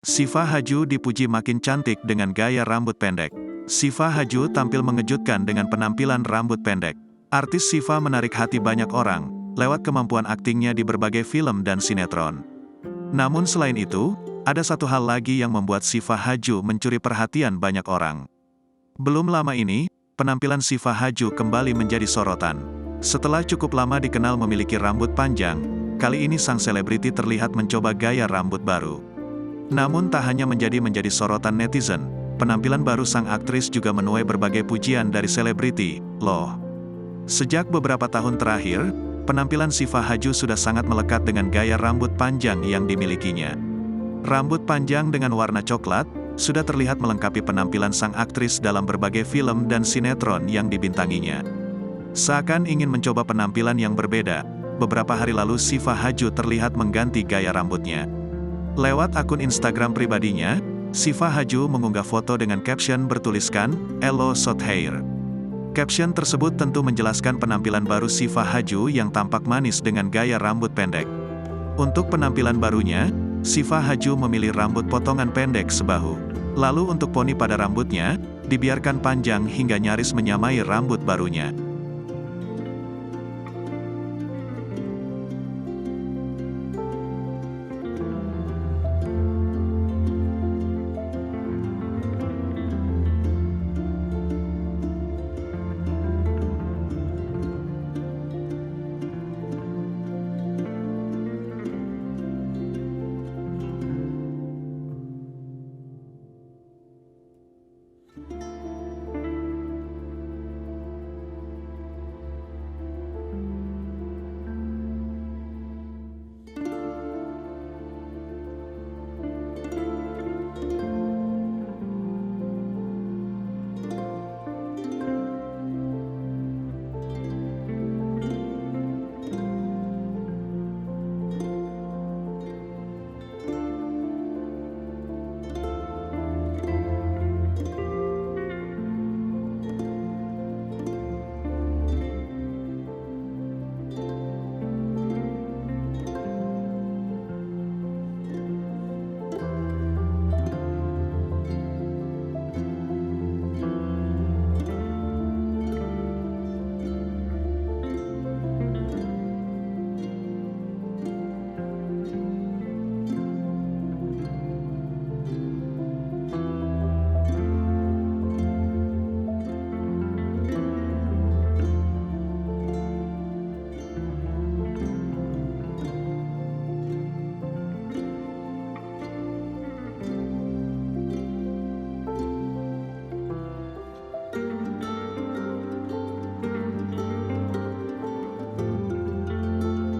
Syifa Haju dipuji makin cantik dengan gaya rambut pendek. Syifa Haju tampil mengejutkan dengan penampilan rambut pendek. Artis Syifa menarik hati banyak orang, lewat kemampuan aktingnya di berbagai film dan sinetron. Namun selain itu, ada satu hal lagi yang membuat Syifa Haju mencuri perhatian banyak orang. Belum lama ini, penampilan Syifa Haju kembali menjadi sorotan. Setelah cukup lama dikenal memiliki rambut panjang, kali ini sang selebriti terlihat mencoba gaya rambut baru. Namun tak hanya menjadi sorotan netizen, penampilan baru sang aktris juga menuai berbagai pujian dari selebriti, loh. Sejak beberapa tahun terakhir, penampilan Syifa Haju sudah sangat melekat dengan gaya rambut panjang yang dimilikinya. Rambut panjang dengan warna coklat, sudah terlihat melengkapi penampilan sang aktris dalam berbagai film dan sinetron yang dibintanginya. Seakan ingin mencoba penampilan yang berbeda, beberapa hari lalu Syifa Haju terlihat mengganti gaya rambutnya. Lewat akun Instagram pribadinya, Syifa Haju mengunggah foto dengan caption bertuliskan, "Elo Short Hair". Caption tersebut tentu menjelaskan penampilan baru Syifa Haju yang tampak manis dengan gaya rambut pendek. Untuk penampilan barunya, Syifa Haju memilih rambut potongan pendek sebahu. Lalu untuk poni pada rambutnya, dibiarkan panjang hingga nyaris menyamai rambut barunya.